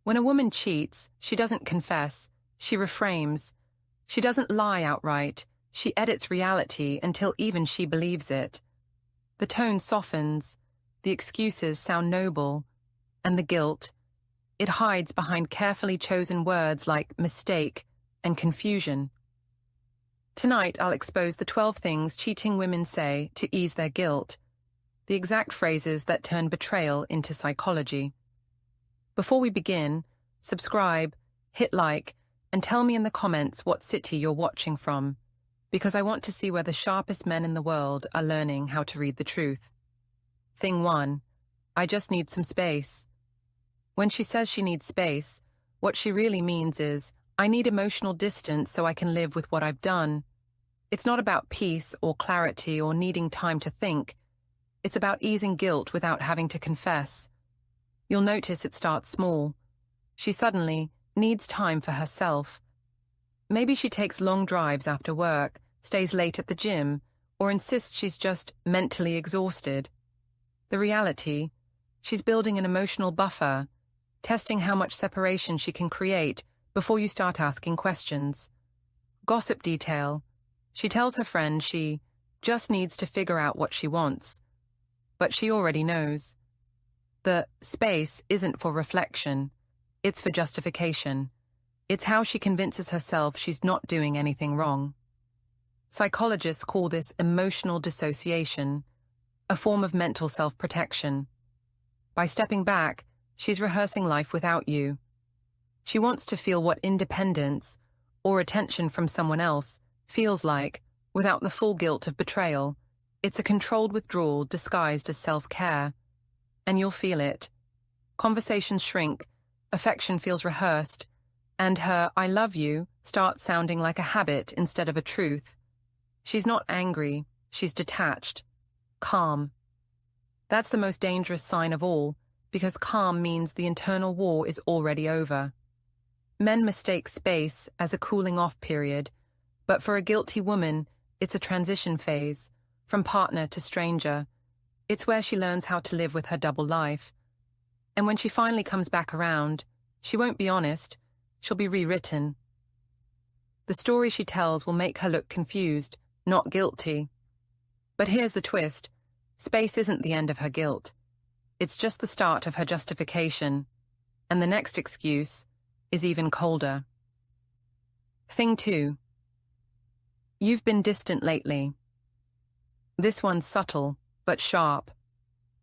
When a woman cheats, she doesn't confess, she reframes. She doesn't lie outright, she edits reality until even she believes it. The tone softens, the excuses sound noble, and the guilt, it hides behind carefully chosen words like mistake and confusion. Tonight I'll expose the 12 things cheating women say to ease their guilt, the exact phrases that turn betrayal into psychology. Before we begin, subscribe, hit like, and tell me in the comments what city you're watching from, because I want to see where the sharpest men in the world are learning how to read the truth. Thing 1. I just need some space. When she says she needs space, what she really means is, I need emotional distance so I can live with what I've done. It's not about peace or clarity or needing time to think. It's about easing guilt without having to confess. You'll notice it starts small. She suddenly needs time for herself. Maybe she takes long drives after work, stays late at the gym, or insists she's just mentally exhausted. The reality, she's building an emotional buffer, testing how much separation she can create before you start asking questions. Gossip detail. She tells her friend she just needs to figure out what she wants. But she already knows. The space isn't for reflection. It's for justification. It's how she convinces herself she's not doing anything wrong. Psychologists call this emotional dissociation, a form of mental self-protection. By stepping back, she's rehearsing life without you. She wants to feel what independence or attention from someone else feels like without the full guilt of betrayal. It's a controlled withdrawal disguised as self-care. And you'll feel it. Conversations shrink, affection feels rehearsed, and her I love you starts sounding like a habit instead of a truth. She's not angry, she's detached, calm. That's the most dangerous sign of all, because calm means the internal war is already over. Men mistake space as a cooling-off period, but for a guilty woman, it's a transition phase, from partner to stranger. It's where she learns how to live with her double life. And when she finally comes back around, she won't be honest, she'll be rewritten. The story she tells will make her look confused, not guilty. But here's the twist. Space isn't the end of her guilt. It's just the start of her justification. And the next excuse is even colder. Thing 2. You've been distant lately. This one's subtle, but sharp.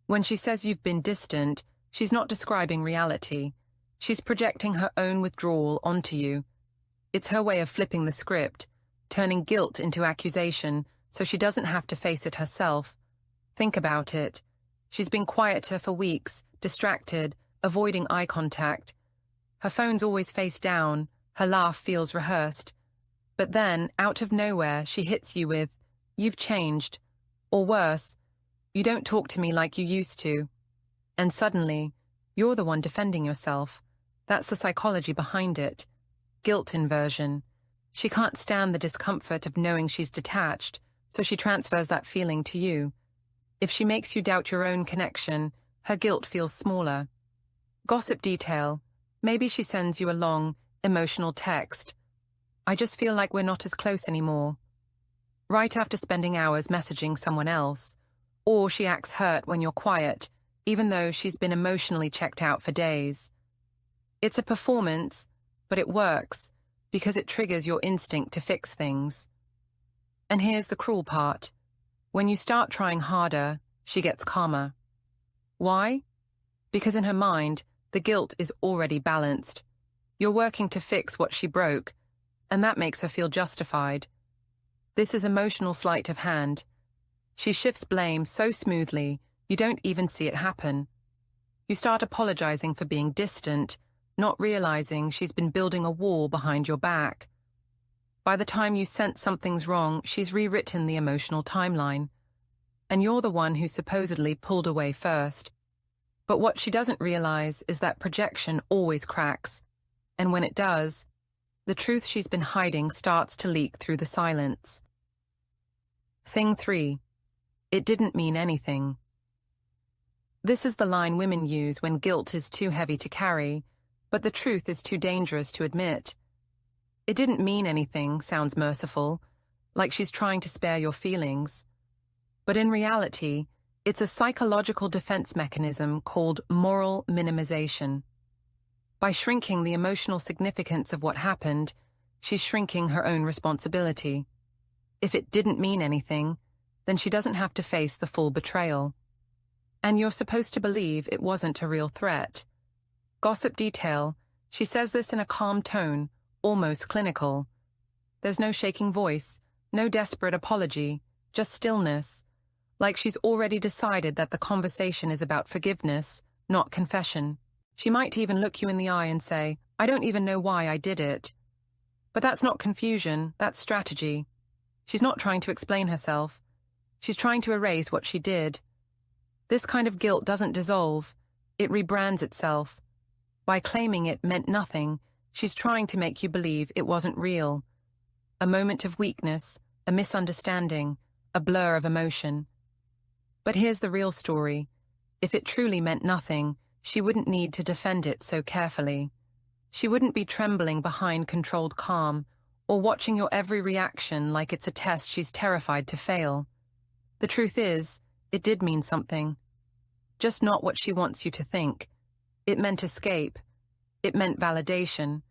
When she says you've been distant, she's not describing reality. She's projecting her own withdrawal onto you. It's her way of flipping the script, turning guilt into accusation so she doesn't have to face it herself. Think about it. She's been quieter for weeks, distracted, avoiding eye contact. Her phone's always face down, her laugh feels rehearsed. But then, out of nowhere, she hits you with, "You've changed." Or worse, "You don't talk to me like you used to." And suddenly, you're the one defending yourself. That's the psychology behind it. Guilt inversion. She can't stand the discomfort of knowing she's detached, so she transfers that feeling to you. If she makes you doubt your own connection, her guilt feels smaller. Gossip detail. Maybe she sends you a long, emotional text. "I just feel like we're not as close anymore." Right after spending hours messaging someone else. Or she acts hurt when you're quiet, even though she's been emotionally checked out for days. It's a performance, but it works, because it triggers your instinct to fix things. And here's the cruel part. When you start trying harder, she gets calmer. Why? Because in her mind, the guilt is already balanced. You're working to fix what she broke, and that makes her feel justified. This is emotional sleight of hand. She shifts blame so smoothly, you don't even see it happen. You start apologizing for being distant, not realizing she's been building a wall behind your back. By the time you sense something's wrong, she's rewritten the emotional timeline. And you're the one who supposedly pulled away first. But what she doesn't realize is that projection always cracks. And when it does, the truth she's been hiding starts to leak through the silence. Thing 3. It didn't mean anything. This is the line women use when guilt is too heavy to carry. but the truth is too dangerous to admit. It didn't mean anything sounds merciful, like she's trying to spare your feelings. But in reality, it's a psychological defense mechanism called moral minimization. By shrinking the emotional significance of what happened, she's shrinking her own responsibility. If it didn't mean anything, then she doesn't have to face the full betrayal. And you're supposed to believe it wasn't a real threat. Gossip detail, she says this in a calm tone, almost clinical. There's no shaking voice, no desperate apology, just stillness, like she's already decided that the conversation is about forgiveness, not confession. She might even look you in the eye and say, "I don't even know why I did it." But that's not confusion, that's strategy. She's not trying to explain herself. She's trying to erase what she did. This kind of guilt doesn't dissolve, it rebrands itself. By claiming it meant nothing, she's trying to make you believe it wasn't real. A moment of weakness, a misunderstanding, a blur of emotion. But here's the real story. If it truly meant nothing, she wouldn't need to defend it so carefully. She wouldn't be trembling behind controlled calm, or watching your every reaction like it's a test she's terrified to fail. The truth is, it did mean something. Just not what she wants you to think. It meant escape. It meant validation.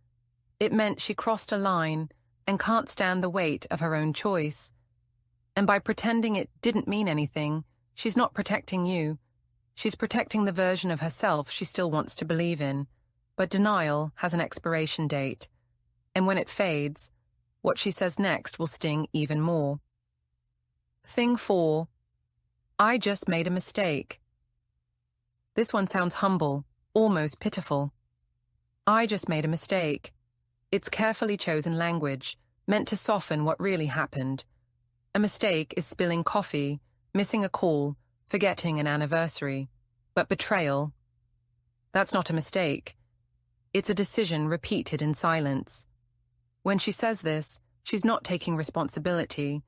It meant she crossed a line and can't stand the weight of her own choice. And by pretending it didn't mean anything, she's not protecting you. She's protecting the version of herself she still wants to believe in. But denial has an expiration date. And when it fades, what she says next will sting even more. Thing 4. I just made a mistake. This one sounds humble, almost pitiful. I just made a mistake. It's carefully chosen language, meant to soften what really happened. A mistake is spilling coffee, missing a call, forgetting an anniversary. But betrayal, that's not a mistake. It's a decision repeated in silence. When she says this, she's not taking responsibility.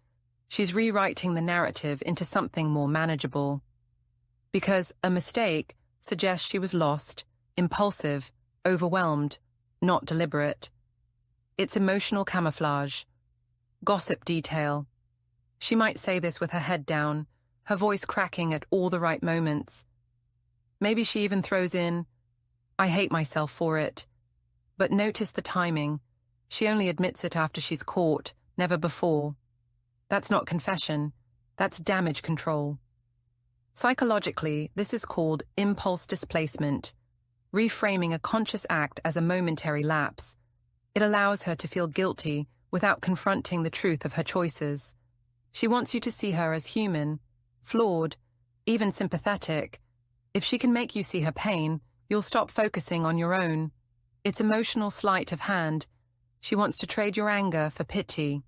She's rewriting the narrative into something more manageable. Because a mistake suggests she was lost, impulsive, overwhelmed, not deliberate. It's emotional camouflage. Gossip detail. She might say this with her head down, her voice cracking at all the right moments. Maybe she even throws in, "I hate myself for it." But notice the timing. She only admits it after she's caught, never before. That's not confession. That's damage control. Psychologically, this is called impulse displacement, reframing a conscious act as a momentary lapse. It allows her to feel guilty without confronting the truth of her choices. She wants you to see her as human, flawed, even sympathetic. If she can make you see her pain, you'll stop focusing on your own. It's emotional sleight of hand. She wants to trade your anger for pity.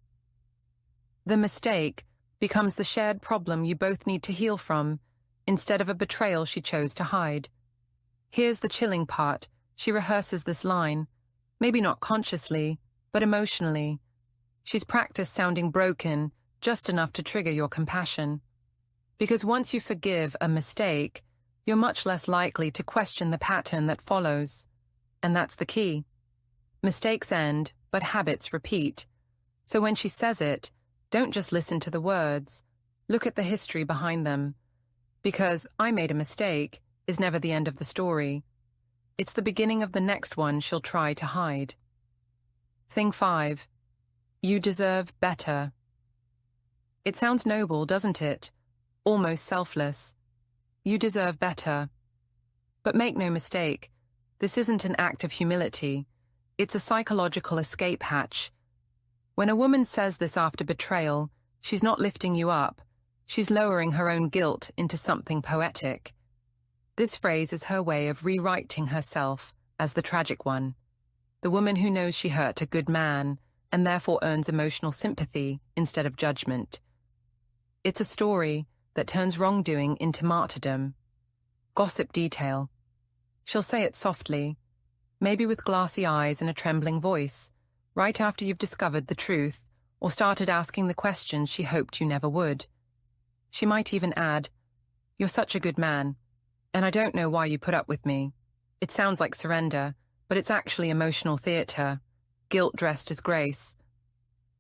The mistake becomes the shared problem you both need to heal from, instead of a betrayal she chose to hide. Here's the chilling part. She rehearses this line, maybe not consciously, but emotionally. She's practiced sounding broken, just enough to trigger your compassion. Because once you forgive a mistake, you're much less likely to question the pattern that follows. And that's the key. Mistakes end, but habits repeat. So when she says it, don't just listen to the words. Look at the history behind them. Because "I made a mistake" is never the end of the story. It's the beginning of the next one she'll try to hide. Thing 5. You deserve better. It sounds noble, doesn't it? Almost selfless. You deserve better. But make no mistake, this isn't an act of humility. It's a psychological escape hatch. When a woman says this after betrayal, she's not lifting you up. She's lowering her own guilt into something poetic. This phrase is her way of rewriting herself as the tragic one, the woman who knows she hurt a good man and therefore earns emotional sympathy instead of judgment. It's a story that turns wrongdoing into martyrdom. Gossip detail. She'll say it softly, maybe with glassy eyes and a trembling voice, right after you've discovered the truth or started asking the questions she hoped you never would. She might even add, "You're such a good man, and I don't know why you put up with me." It sounds like surrender, but it's actually emotional theater, guilt dressed as grace.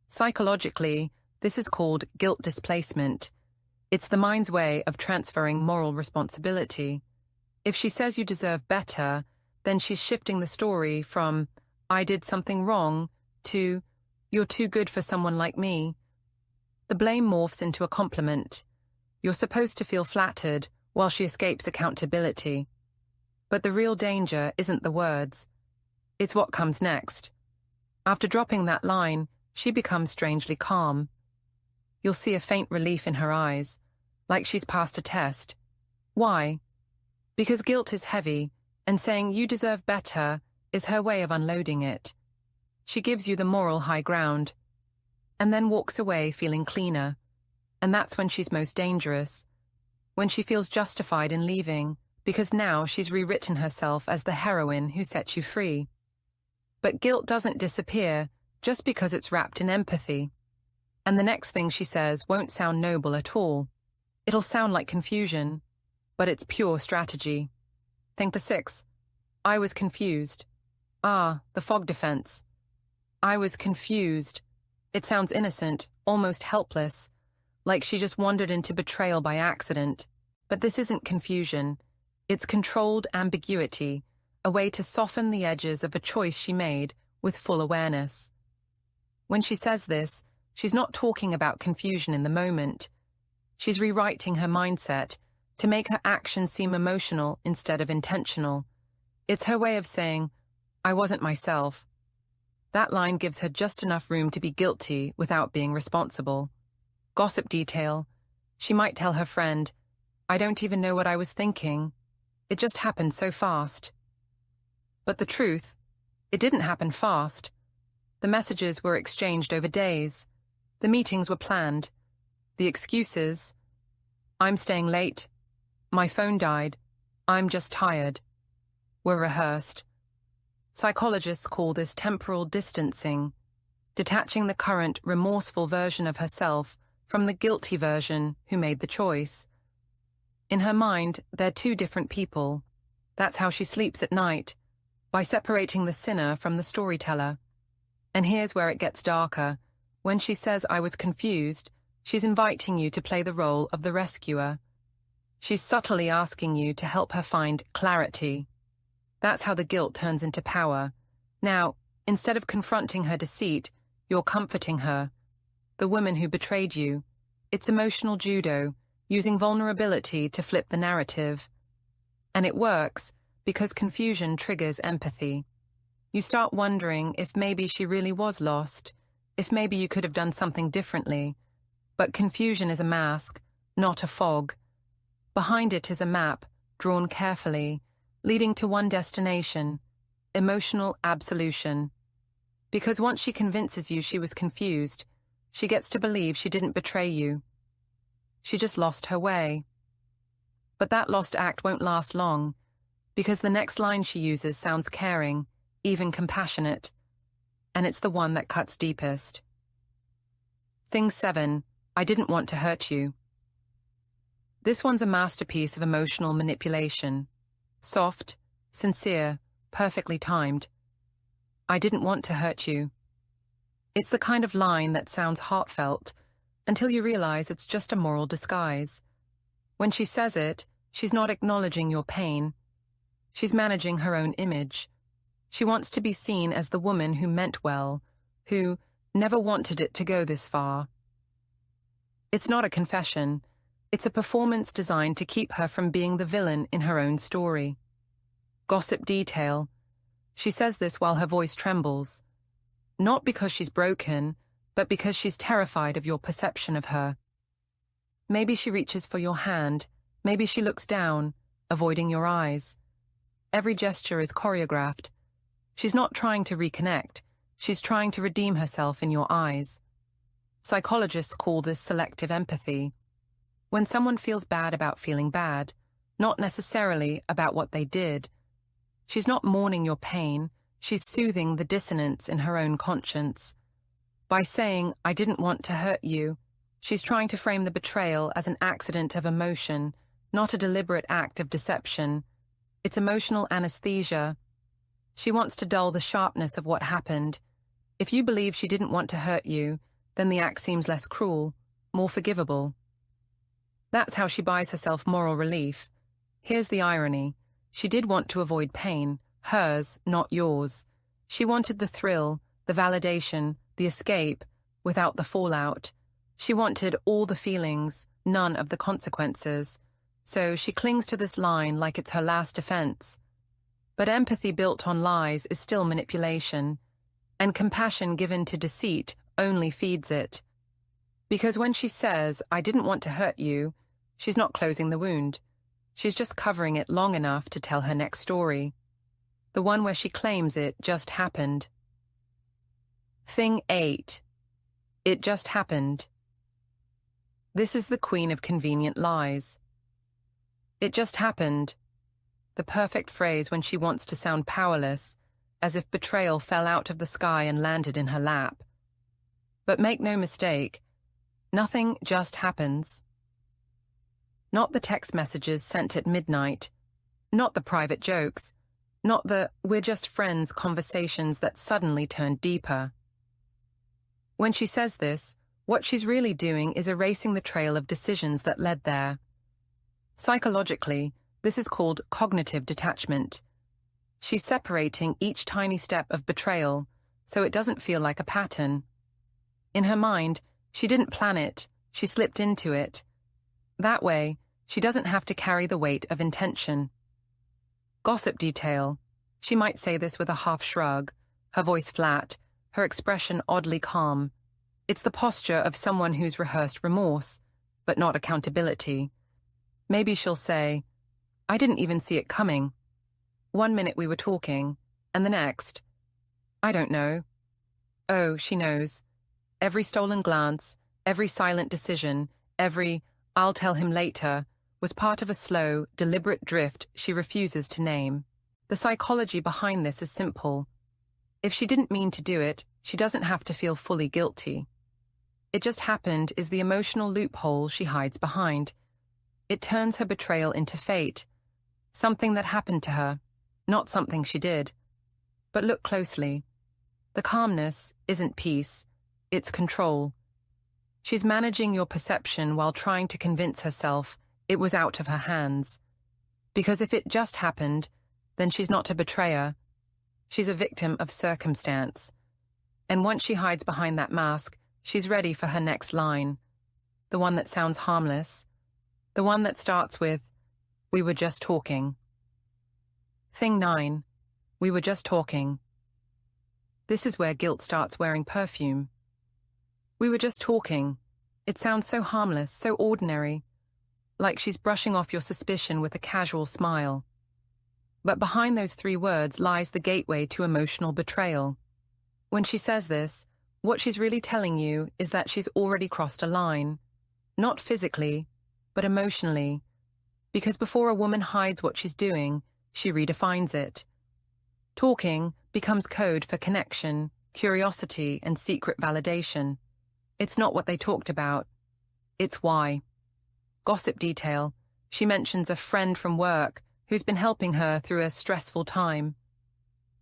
Psychologically, this is called guilt displacement. It's the mind's way of transferring moral responsibility. If she says you deserve better, then she's shifting the story from, I did something wrong, to, you're too good for someone like me. The blame morphs into a compliment. You're supposed to feel flattered while she escapes accountability. But the real danger isn't the words. It's what comes next. After dropping that line, she becomes strangely calm. You'll see a faint relief in her eyes, like she's passed a test. Why? Because guilt is heavy, and saying you deserve better is her way of unloading it. She gives you the moral high ground, and then walks away feeling cleaner. And that's when she's most dangerous, when she feels justified in leaving, because now she's rewritten herself as the heroine who set you free. But guilt doesn't disappear just because it's wrapped in empathy. And the next thing she says won't sound noble at all. It'll sound like confusion, but it's pure strategy. Think the 6. I was confused. The fog defense. I was confused. It sounds innocent, almost helpless, like she just wandered into betrayal by accident. But this isn't confusion. It's controlled ambiguity, a way to soften the edges of a choice she made with full awareness. When she says this, she's not talking about confusion in the moment. She's rewriting her mindset to make her actions seem emotional instead of intentional. It's her way of saying, I wasn't myself. That line gives her just enough room to be guilty without being responsible. Gossip detail. She might tell her friend, I don't even know what I was thinking. It just happened so fast. But the truth, it didn't happen fast. The messages were exchanged over days. The meetings were planned. The excuses, I'm staying late, my phone died, I'm just tired, were rehearsed. Psychologists call this temporal distancing, detaching the current remorseful version of herself from the guilty version who made the choice. In her mind, they're two different people. That's how she sleeps at night, by separating the sinner from the storyteller. And here's where it gets darker. When she says, I was confused, she's inviting you to play the role of the rescuer. She's subtly asking you to help her find clarity. That's how the guilt turns into power. Now, instead of confronting her deceit, you're comforting her. The woman who betrayed you. It's emotional judo, using vulnerability to flip the narrative. And it works because confusion triggers empathy. You start wondering if maybe she really was lost, if maybe you could have done something differently. But confusion is a mask, not a fog. Behind it is a map, drawn carefully, leading to one destination, emotional absolution. Because once she convinces you she was confused, she gets to believe she didn't betray you. She just lost her way. But that lost act won't last long, because the next line she uses sounds caring, even compassionate, and it's the one that cuts deepest. Thing 7, I didn't want to hurt you. This one's a masterpiece of emotional manipulation. Soft, sincere, perfectly timed. I didn't want to hurt you. It's the kind of line that sounds heartfelt until you realize it's just a moral disguise. When she says it, she's not acknowledging your pain. She's managing her own image. She wants to be seen as the woman who meant well, who never wanted it to go this far. It's not a confession. It's a performance designed to keep her from being the villain in her own story. Gossip detail. She says this while her voice trembles. Not because she's broken, but because she's terrified of your perception of her. Maybe she reaches for your hand. Maybe she looks down, avoiding your eyes. Every gesture is choreographed. She's not trying to reconnect. She's trying to redeem herself in your eyes. Psychologists call this selective empathy. When someone feels bad about feeling bad, not necessarily about what they did. She's not mourning your pain, she's soothing the dissonance in her own conscience. By saying, I didn't want to hurt you, she's trying to frame the betrayal as an accident of emotion, not a deliberate act of deception. It's emotional anesthesia. She wants to dull the sharpness of what happened. If you believe she didn't want to hurt you, then the act seems less cruel, more forgivable. That's how she buys herself moral relief. Here's the irony. She did want to avoid pain, hers, not yours. She wanted the thrill, the validation, the escape, without the fallout. She wanted all the feelings, none of the consequences. So she clings to this line like it's her last defense. But empathy built on lies is still manipulation, and compassion given to deceit only feeds it. Because when she says, "I didn't want to hurt you," she's not closing the wound. She's just covering it long enough to tell her next story. The one where she claims it just happened. Thing 8. It just happened. This is the queen of convenient lies. It just happened. The perfect phrase when she wants to sound powerless, as if betrayal fell out of the sky and landed in her lap. But make no mistake, nothing just happens. Not the text messages sent at midnight, not the private jokes, not the "we're just friends" conversations that suddenly turned deeper. When she says this, what she's really doing is erasing the trail of decisions that led there. Psychologically, this is called cognitive detachment. She's separating each tiny step of betrayal so it doesn't feel like a pattern. In her mind, she didn't plan it, she slipped into it. That way, she doesn't have to carry the weight of intention. Gossip detail. She might say this with a half shrug, her voice flat, her expression oddly calm. It's the posture of someone who's rehearsed remorse, but not accountability. Maybe she'll say, "I didn't even see it coming. 1 minute we were talking, and the next, I don't know." Oh, she knows. Every stolen glance, every silent decision, every "I'll tell him later" was part of a slow, deliberate drift she refuses to name. The psychology behind this is simple. If she didn't mean to do it, she doesn't have to feel fully guilty. It just happened is the emotional loophole she hides behind. It turns her betrayal into fate, something that happened to her, not something she did. But look closely. The calmness isn't peace, it's control. She's managing your perception while trying to convince herself it was out of her hands. Because if it just happened, then she's not a betrayer. She's a victim of circumstance. And once she hides behind that mask, she's ready for her next line. The one that sounds harmless. The one that starts with, "We were just talking." Thing 9. We were just talking. This is where guilt starts wearing perfume. We were just talking. It sounds so harmless, so ordinary. Like she's brushing off your suspicion with a casual smile. But behind those 3 words lies the gateway to emotional betrayal. When she says this, what she's really telling you is that she's already crossed a line. Not physically, but emotionally. Because before a woman hides what she's doing, she redefines it. Talking becomes code for connection, curiosity, and secret validation. It's not what they talked about. It's why. Gossip detail. She mentions a friend from work who's been helping her through a stressful time.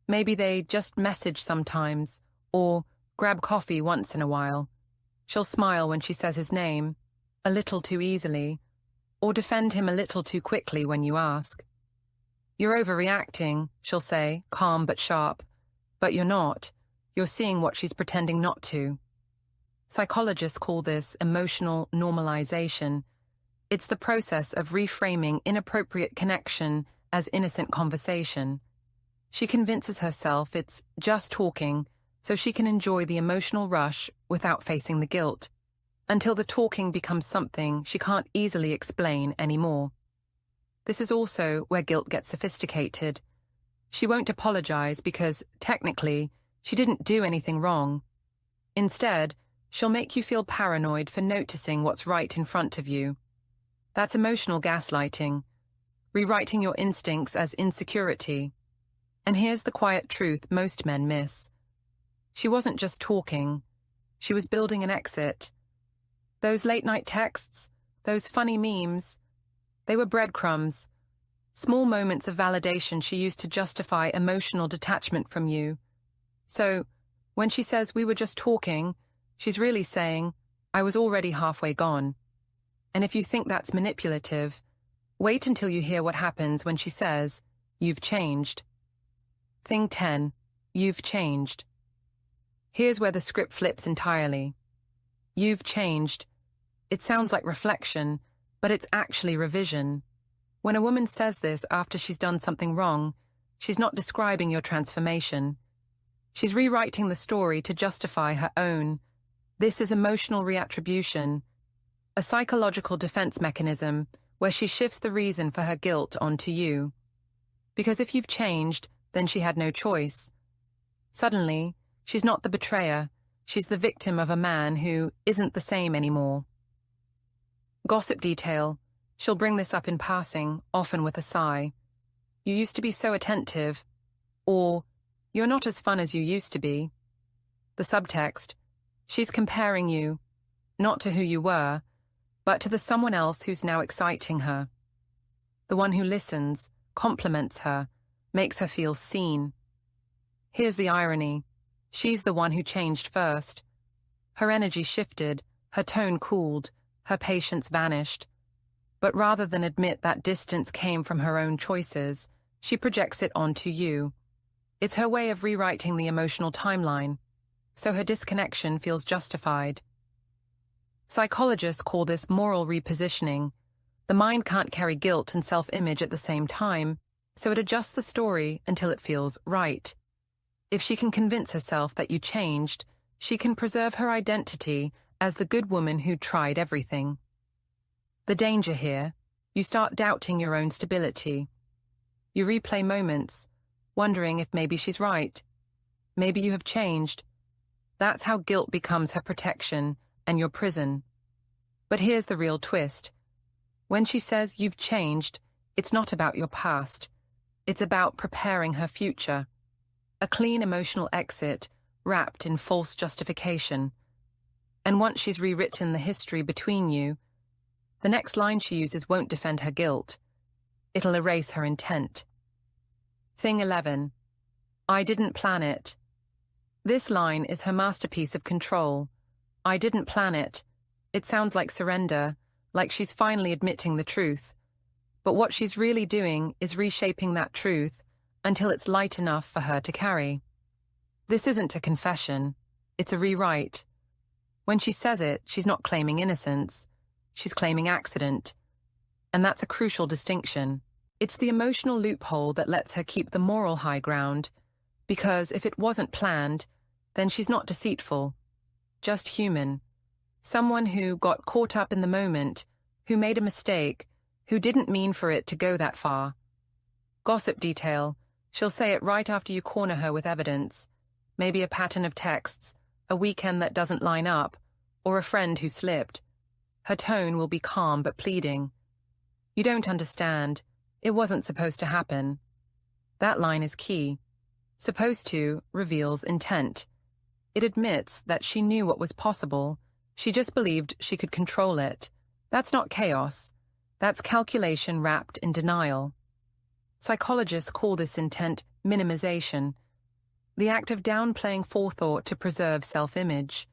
Maybe they just message sometimes, or grab coffee once in a while. She'll smile when she says his name, a little too easily, or defend him a little too quickly when you ask. "You're overreacting," she'll say, calm but sharp. But you're not. You're seeing what she's pretending not to. Psychologists call this emotional normalization. It's the process of reframing inappropriate connection as innocent conversation. She convinces herself it's just talking so she can enjoy the emotional rush without facing the guilt, until the talking becomes something she can't easily explain anymore. This is also where guilt gets sophisticated. She won't apologize because, technically, she didn't do anything wrong. Instead, she'll make you feel paranoid for noticing what's right in front of you. That's emotional gaslighting, rewriting your instincts as insecurity. And here's the quiet truth most men miss. She wasn't just talking. She was building an exit. Those late-night texts, those funny memes, they were breadcrumbs. Small moments of validation she used to justify emotional detachment from you. So, when she says we were just talking, she's really saying, I was already halfway gone. And if you think that's manipulative, wait until you hear what happens when she says, you've changed. Thing 10. You've changed. Here's where the script flips entirely. You've changed. It sounds like reflection, but it's actually revision. When a woman says this after she's done something wrong, she's not describing your transformation. She's rewriting the story to justify her own. This is emotional reattribution, a psychological defense mechanism where she shifts the reason for her guilt onto you. Because if you've changed, then she had no choice. Suddenly, she's not the betrayer, she's the victim of a man who isn't the same anymore. Gossip detail. She'll bring this up in passing, often with a sigh. You used to be so attentive, or you're not as fun as you used to be. The subtext. She's comparing you, not to who you were, but to the someone else who's now exciting her. The one who listens, compliments her, makes her feel seen. Here's the irony. She's the one who changed first. Her energy shifted, her tone cooled, her patience vanished. But rather than admit that distance came from her own choices, she projects it onto you. It's her way of rewriting the emotional timeline, so her disconnection feels justified. Psychologists call this moral repositioning. The mind can't carry guilt and self-image at the same time, so it adjusts the story until it feels right. If she can convince herself that you changed, she can preserve her identity as the good woman who tried everything. The danger here, you start doubting your own stability. You replay moments, wondering if maybe she's right. Maybe you have changed. That's how guilt becomes her protection and your prison. But here's the real twist. When she says you've changed, it's not about your past. It's about preparing her future. A clean emotional exit, wrapped in false justification. And once she's rewritten the history between you, the next line she uses won't defend her guilt. It'll erase her intent. Thing 11. I didn't plan it. This line is her masterpiece of control. I didn't plan it. It sounds like surrender, like she's finally admitting the truth. But what she's really doing is reshaping that truth until it's light enough for her to carry. This isn't a confession. It's a rewrite. When she says it, she's not claiming innocence. She's claiming accident. And that's a crucial distinction. It's the emotional loophole that lets her keep the moral high ground, because if it wasn't planned, then she's not deceitful, just human. Someone who got caught up in the moment, who made a mistake, who didn't mean for it to go that far. Gossip detail. She'll say it right after you corner her with evidence. Maybe a pattern of texts, a weekend that doesn't line up, or a friend who slipped. Her tone will be calm but pleading. You don't understand. It wasn't supposed to happen. That line is key. Supposed to reveals intent. It admits that she knew what was possible. She just believed she could control it. That's not chaos. That's calculation wrapped in denial. Psychologists call this intent minimization, the act of downplaying forethought to preserve self-image.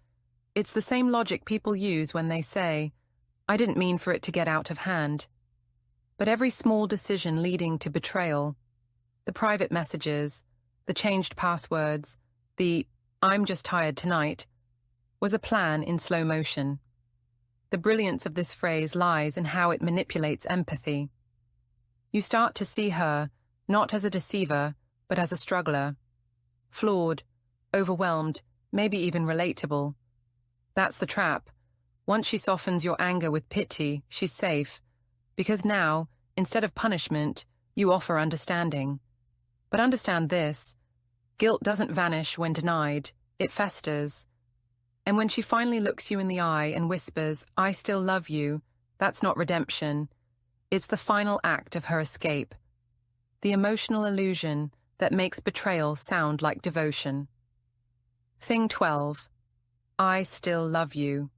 It's the same logic people use when they say, I didn't mean for it to get out of hand. But every small decision leading to betrayal, the private messages, the changed passwords, the I'm just tired tonight, was a plan in slow motion. The brilliance of this phrase lies in how it manipulates empathy. You start to see her, not as a deceiver, but as a struggler. Flawed, overwhelmed, maybe even relatable. That's the trap. Once she softens your anger with pity, she's safe. Because now, instead of punishment, you offer understanding. But understand this. Guilt doesn't vanish when denied. It festers. And when she finally looks you in the eye and whispers, I still love you, that's not redemption. It's the final act of her escape. The emotional illusion that makes betrayal sound like devotion. Thing 12. I still love you.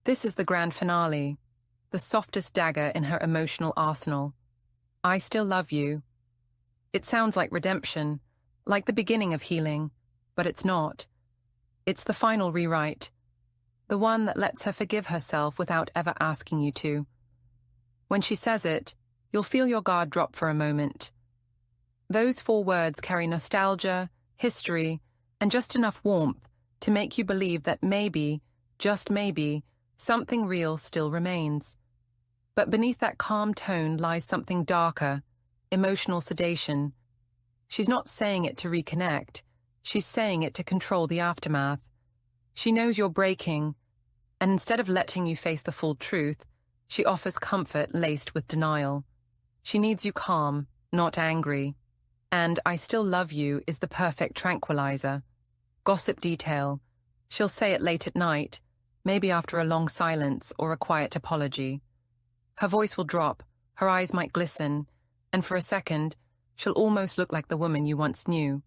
This is the grand finale, the softest dagger in her emotional arsenal. I still love you. It sounds like redemption, like the beginning of healing, but it's not. It's the final rewrite, the one that lets her forgive herself without ever asking you to. When she says it, you'll feel your guard drop for a moment. Those 4 words carry nostalgia, history, and just enough warmth to make you believe that maybe, just maybe, something real still remains. But beneath that calm tone lies something darker, emotional sedation. She's not saying it to reconnect. She's saying it to control the aftermath. She knows you're breaking, and instead of letting you face the full truth, she offers comfort laced with denial. She needs you calm, not angry. And I still love you is the perfect tranquilizer. Gossip detail. She'll say it late at night, maybe after a long silence or a quiet apology. Her voice will drop, her eyes might glisten, and for a second, she'll almost look like the woman you once knew.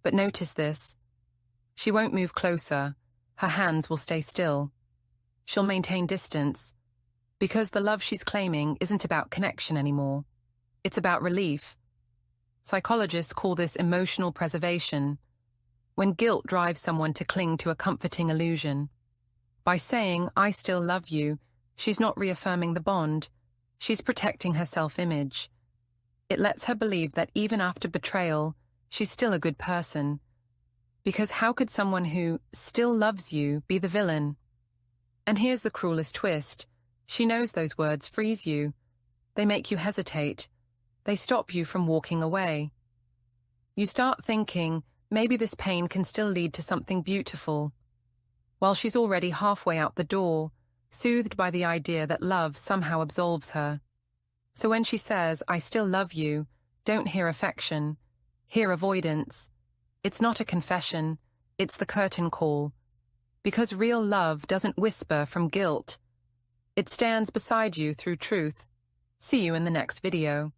But notice this. She won't move closer. Her hands will stay still. She'll maintain distance, because the love she's claiming isn't about connection anymore. It's about relief. Psychologists call this emotional preservation, when guilt drives someone to cling to a comforting illusion. By saying, I still love you, she's not reaffirming the bond. She's protecting her self-image. It lets her believe that even after betrayal, she's still a good person. Because how could someone who still loves you be the villain? And here's the cruelest twist. She knows those words freeze you. They make you hesitate. They stop you from walking away. You start thinking, maybe this pain can still lead to something beautiful. While she's already halfway out the door, soothed by the idea that love somehow absolves her. So when she says, I still love you, don't hear affection, hear avoidance. It's not a confession, it's the curtain call. Because real love doesn't whisper from guilt. It stands beside you through truth. See you in the next video.